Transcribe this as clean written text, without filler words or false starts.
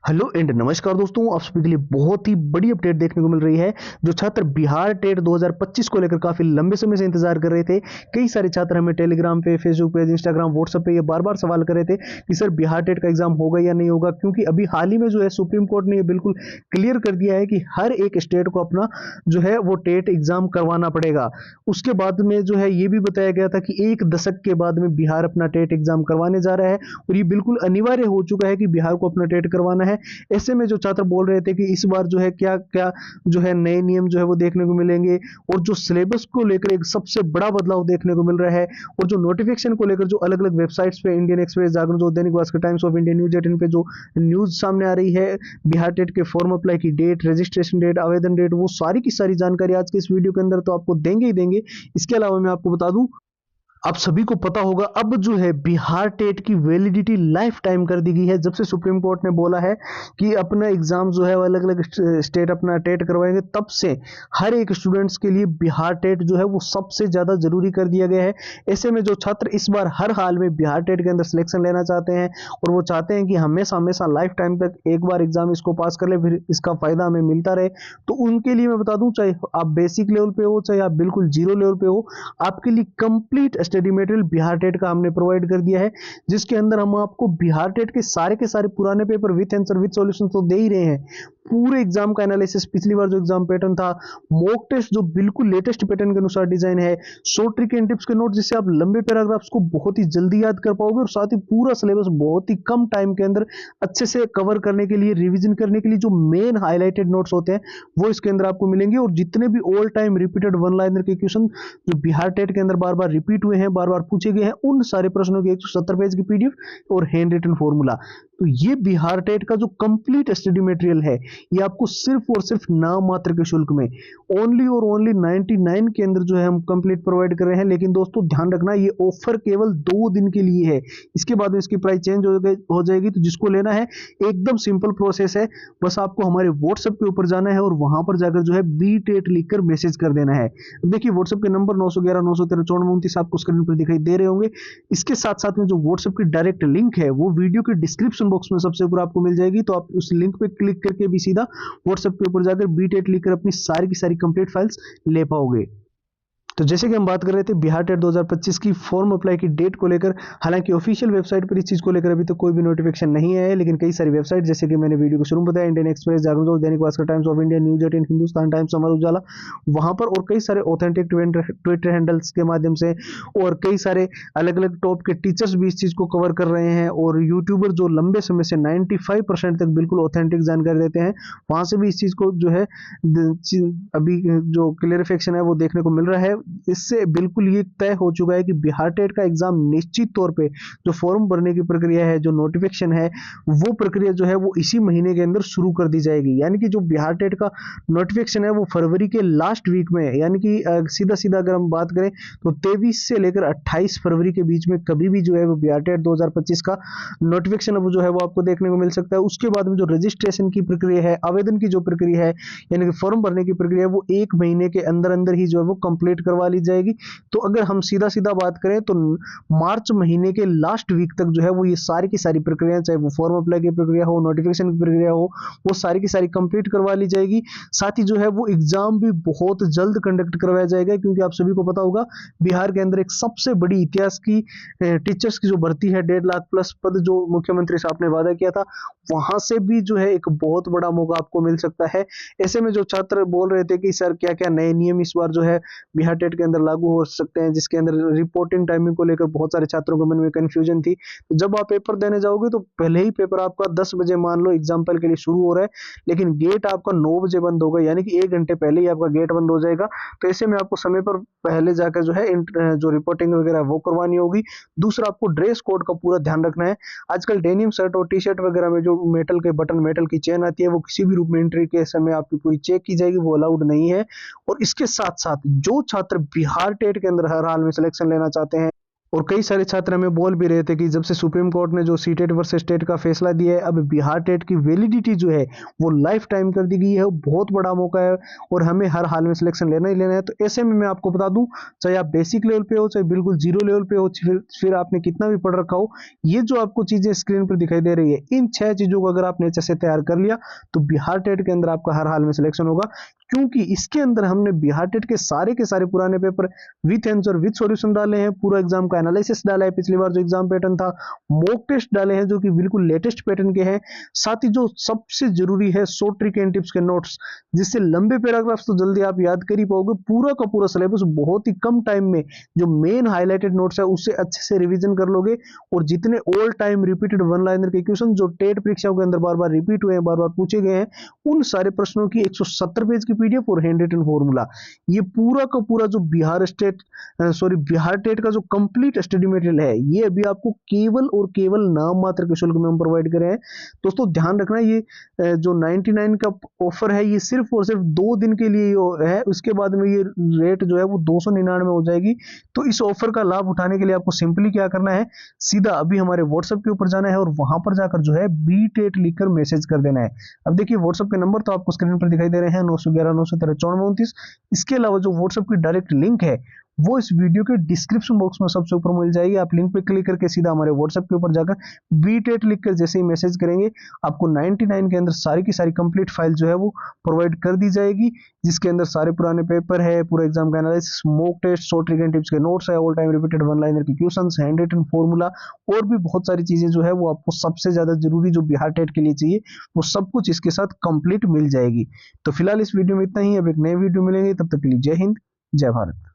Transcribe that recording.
Hello and नमस्कार दोस्तों, आप सभी के लिए बहुत ही बड़ी अपडेट देखने को मिल रही है। जो छात्र बिहार टेट 2025 को लेकर काफी लंबे समय से इंतजार कर रहे थे, कई सारे छात्र हमें टेलीग्राम पे, फेसबुक पे, इंस्टाग्राम, व्हाट्सएप पे ये बार बार सवाल कर रहे थे कि सर बिहार टेट का एग्जाम होगा या नहीं होगा, क्योंकि अभी हाल ही में जो है सुप्रीम कोर्ट ने ये बिल्कुल क्लियर कर दिया है कि हर एक स्टेट को अपना जो है वो टेट एग्जाम करवाना पड़ेगा। उसके बाद में जो है ये भी बताया गया था कि एक दशक के बाद में बिहार अपना टेट एग्जाम करवाने जा रहा है और ये बिल्कुल अनिवार्य हो चुका है कि बिहार को अपना टेट करवाना है। ऐसे में जो छात्र बोल रहे थे कि इस बार जो है क्या क्या जो है नए नियम जो है वो देखने को मिलेंगे और जो सिलेबस को लेकर एक सबसे बड़ा बदलाव देखने को मिल रहा है और जो नोटिफिकेशन को लेकर जो अलग अलग वेबसाइट्स पे इंडियन एक्सप्रेस, जागरण, जो दैनिक Bhaskar, Times of India, News 18 पे जो न्यूज सामने आ रही है, बिहार टेट के फॉर्म अप्लाई की डेट, रजिस्ट्रेशन डेट, आवेदन डेट, वो सारी की सारी जानकारी आज के इस वीडियो के अंदर तो आपको देंगे ही देंगे। इसके अलावा मैं आपको बता दूं, आप सभी को पता होगा अब जो है बिहार टेट की वैलिडिटी लाइफ टाइम कर दी गई है। जब से सुप्रीम कोर्ट ने बोला है कि अपना एग्जाम जो है अलग अलग स्टेट अपना टेट करवाएंगे, तब से हर एक स्टूडेंट्स के लिए बिहार टेट जो है वो सबसे ज्यादा जरूरी कर दिया गया है। ऐसे में जो छात्र इस बार हर हाल में बिहार टेट के अंदर सिलेक्शन लेना चाहते हैं और वो चाहते हैं कि हमेशा हमेशा लाइफ टाइम तक एक बार एग्जाम इसको पास कर ले, फिर इसका फायदा हमें मिलता रहे, तो उनके लिए मैं बता दूं, चाहे आप बेसिक लेवल पे हो चाहे आप बिल्कुल जीरो लेवल पे हो, आपके लिए complete study material Bihar TET का हमने प्रोवाइड कर दिया है, जिसके अंदर हम आपको बिहार टेट के सारे पुराने paper with answer with solution तो दे ही रहे हैं, पूरे एग्जाम का एनालिसिस, पिछली बार जो एग्जाम पैटर्न था, मॉक टेस्ट जो बिल्कुल लेटेस्ट पैटर्न के अनुसार डिजाइन है, शॉर्ट ट्रिक एंड टिप्स के नोट जिससे आप लंबे पैराग्राफ्स को बहुत ही जल्दी याद कर पाओगे और साथ ही पूरा सिलेबस बहुत ही कम टाइम के अंदर अच्छे से कवर करने के लिए, रिवीजन करने के लिए जो मेन हाईलाइटेड नोट्स होते हैं वो इसके अंदर आपको मिलेंगे। और जितने भी all time repeated one liner के क्वेश्चन जो बिहार टेट के अंदर बार बार रिपीट हुए हैं, बार बार पूछे गए हैं, उन सारे प्रश्नों की 170 पेज की पीडीएफ और हैंड रिटन फॉर्मूला, तो ये बिहार टेट का जो कंप्लीट स्टडी मटेरियल है ये आपको सिर्फ और सिर्फ नाम मात्र के शुल्क में ओनली और ओनली 99 के अंदर जो है हम कंप्लीट प्रोवाइड कर रहे हैं। लेकिन दोस्तों ध्यान रखना, ये ऑफर केवल 2 दिन के लिए है, इसके बाद में इसकी प्राइस चेंज हो जाएगी। तो जिसको लेना है एकदम सिंपल प्रोसेस है, बस आपको हमारे व्हाट्सएप के ऊपर जाना है और वहां पर जाकर जो है बी टेट लिखकर मैसेज कर देना है। देखिए व्हाट्सएप के नंबर 911 913 9429 आपको स्क्रीन पर दिखाई दे रहे होंगे। इसके साथ साथ में जो व्हाट्सएप की डायरेक्ट लिंक है वो वीडियो के डिस्क्रिप्शन बॉक्स में सबसे ऊपर आपको मिल जाएगी, तो आप उस लिंक पे क्लिक करके भी सीधा व्हाट्सएप के ऊपर जाकर बीटेट लिखकर अपनी सारी की सारी कंप्लीट फाइल्स ले पाओगे। तो जैसे कि हम बात कर रहे थे बिहार टेट 2025 की फॉर्म अप्लाई की डेट को लेकर, हालांकि ऑफिशियल वेबसाइट पर इस चीज को लेकर अभी तक कोई भी नोटिफिकेशन नहीं है, लेकिन कई सारी वेबसाइट जैसे कि मैंने वीडियो को शुरू में बताया, Indian Express, Jagran, Dainik Bhaskar, Times of India, News 18, Hindustan Times, Amar Ujala, वहां पर और कई सारे ऑथेंटिक ट्विटर हैंडल्स के माध्यम से और कई सारे अलग अलग टॉप के टीचर्स भी इस चीज को कवर कर रहे हैं और यूट्यूबर जो लंबे समय से 95% तक बिल्कुल ऑथेंटिक जानकारी देते हैं, वहां से भी इस चीज को जो है अभी जो क्लियरिफिकेशन है वो देखने को मिल रहा है। इससे बिल्कुल ये तय हो चुका है कि बिहार टेट का एग्जाम निश्चित तौर पे जो फॉर्म भरने की प्रक्रिया है, जो नोटिफिकेशन है, वो प्रक्रिया जो है वो इसी महीने के अंदर शुरू कर दी जाएगी। यानी कि जो बिहार टेट का नोटिफिकेशन है वो फरवरी के लास्ट वीक में, यानी कि सीधा सीधा अगर हम बात करें तो 23 से लेकर 28 फरवरी के बीच में कभी भी जो है वो बिहार टेट 2025 का नोटिफिकेशन वो जो है वो आपको देखने को मिल सकता है। उसके बाद में जो रजिस्ट्रेशन की प्रक्रिया है, आवेदन की जो प्रक्रिया है, यानी कि फॉर्म भरने की प्रक्रिया, वो 1 महीने के अंदर अंदर ही जो है वो कंप्लीट करवा ली जाएगी। तो अगर हम सीधा सीधा बात करें तो मार्च महीने के लास्ट वीक तक जो है वो ये सारी की सारी प्रक्रिया, चाहे वो फॉर्म अप्लाई की प्रक्रिया हो, नोटिफिकेशन की प्रक्रिया हो, वो सारी की सारी कंप्लीट करवा ली जाएगी। साथ ही जो है वो एग्जाम भी बहुत जल्द कंडक्ट करवाया जाएगा, क्योंकि आप सभी को पता होगा बिहार के अंदर एक सबसे बड़ी इतिहास की टीचर्स की जो भर्ती है, 1.5 लाख प्लस पद जो मुख्यमंत्री साहब ने वादा किया था, वहां से भी जो है एक बहुत बड़ा मौका आपको मिल सकता है। ऐसे में जो छात्र बोल रहे थे कि सर क्या क्या नए नियम इस बार जो है बिहार टेट के अंदर लागू हो सकते हैं, जिसके अंदर रिपोर्टिंग टाइमिंग को लेकर बहुत सारे छात्रों के मन में कंफ्यूजन थी, तो जब आप पेपर देने जाओगे तो पहले ही पेपर आपका 10 बजे मान लो एग्जाम्पल के लिए शुरू हो रहा है, लेकिन गेट आपका 9 बजे बंद होगा, यानी कि 1 घंटे पहले ही आपका गेट बंद हो जाएगा। तो ऐसे में आपको समय पर पहले जाकर जो है जो रिपोर्टिंग वगैरह वो करवानी होगी। दूसरा, आपको ड्रेस कोड का पूरा ध्यान रखना है। आजकल डेनिम शर्ट और टी शर्ट वगैरह में जो मेटल के बटन, मेटल की चेन आती है, वो किसी भी रूप में एंट्री के समय आपकी पूरी चेक की जाएगी, वो अलाउड नहीं है। और इसके साथ साथ जो छात्र बिहार टेट के अंदर हर हाल में सिलेक्शन लेना चाहते हैं और कई सारे छात्र हमें बोल भी रहे थे कि जब से सुप्रीम कोर्ट ने जो सीटेट वर्सेस टेट का फैसला दिया है, अब बिहार टेट की वैलिडिटी जो है वो लाइफ टाइम कर दी गई है। बहुत बड़ा मौका है और हमें हर हाल में सिलेक्शन लेना ही लेना है। तो ऐसे में मैं आपको बता दूं, चाहे आप बेसिक लेवल पे हो, चाहे बिल्कुल जीरो लेवल पे हो, फिर आपने कितना भी पढ़ रखा हो, ये जो आपको चीजें स्क्रीन पर दिखाई दे रही है, इन 6 चीजों को अगर आपने अच्छे से तैयार कर लिया तो बिहार टेट के अंदर आपका हर हाल में सिलेक्शन होगा। क्योंकि इसके अंदर हमने बिहार टेट के सारे पुराने paper with answer with solution डाले हैं, पूरा एग्जाम का एनालिसिस डाला है, पिछली बार जो एग्जाम पैटर्न था, मॉक टेस्ट डाले हैं जो कि बिल्कुल लेटेस्ट पैटर्न के हैं। साथ ही जो सबसे जरूरी है, शॉर्ट ट्रिक एंड टिप्स के नोट्स, जिससे लंबे पैराग्राफ्स तो जल्दी आप याद कर ही पाओगे, पूरा का पूरा सिलेबस बहुत ही कम टाइम में जो मेन हाईलाइटेड नोट्स है उससे अच्छे से रिवीजन कर लोगे। और जितने all time repeated one liner के क्वेश्चन जो टेट परीक्षाओं के अंदर बार बार रिपीट हुए हैं, बार बार पूछे गए हैं, उन सारे प्रश्नों की 170 पेज की पीडीएफ और हैंड रिटन फॉर्मूला, ये पूरा का पूरा जो बिहार टेट का जो कंप्लीट स्टडी मटेरियल है, ये अभी आपको केवल और केवल नाम मात्र के शुल्क में हम प्रोवाइड कर रहे हैं। दोस्तों ध्यान रखना, ये जो 99 का ऑफर है ये सिर्फ और सिर्फ 2 दिन के लिए है, उसके बाद में ये रेट जो है वो 299 हो जाएगी। तो इस ऑफर का लाभ उठाने के लिए आपको सिंपली क्या करना है, सीधा अभी हमारे व्हाट्सएप के ऊपर जाना है और वहां पर जाकर जो है बीटेट लिखकर मैसेज कर देना है। अब देखिए व्हाट्सएप के नंबर तो आपको स्क्रीन पर दिखाई दे रहे हैं, 911 913 9429। इसके अलावा जो व्हाट्सएप की डायरेक्ट लिंक है वो इस वीडियो के डिस्क्रिप्शन बॉक्स में सबसे ऊपर मिल जाएगी। आप लिंक पे क्लिक करके सीधा हमारे व्हाट्सएप के ऊपर जाकर बीटेट लिखकर जैसे ही मैसेज करेंगे, आपको 99 के अंदर सारी की सारी कंप्लीट फाइल जो है वो प्रोवाइड कर दी जाएगी, जिसके अंदर सारे पुराने पेपर है, पूरा एग्जाम का analysis, mock test, short trick and tips के नोट्स है, all time repeated one liner के क्वेश्चंस, हैंड रिटन फॉर्मूला और भी बहुत सारी चीजें जो है वो आपको सबसे ज्यादा जरूरी जो बिहार टेट के लिए चाहिए वो सब कुछ इसके साथ कंप्लीट मिल जाएगी। तो फिलहाल इस वीडियो में इतना ही, अब एक नए वीडियो मिलेंगे, तब तक के लिए जय हिंद, जय भारत।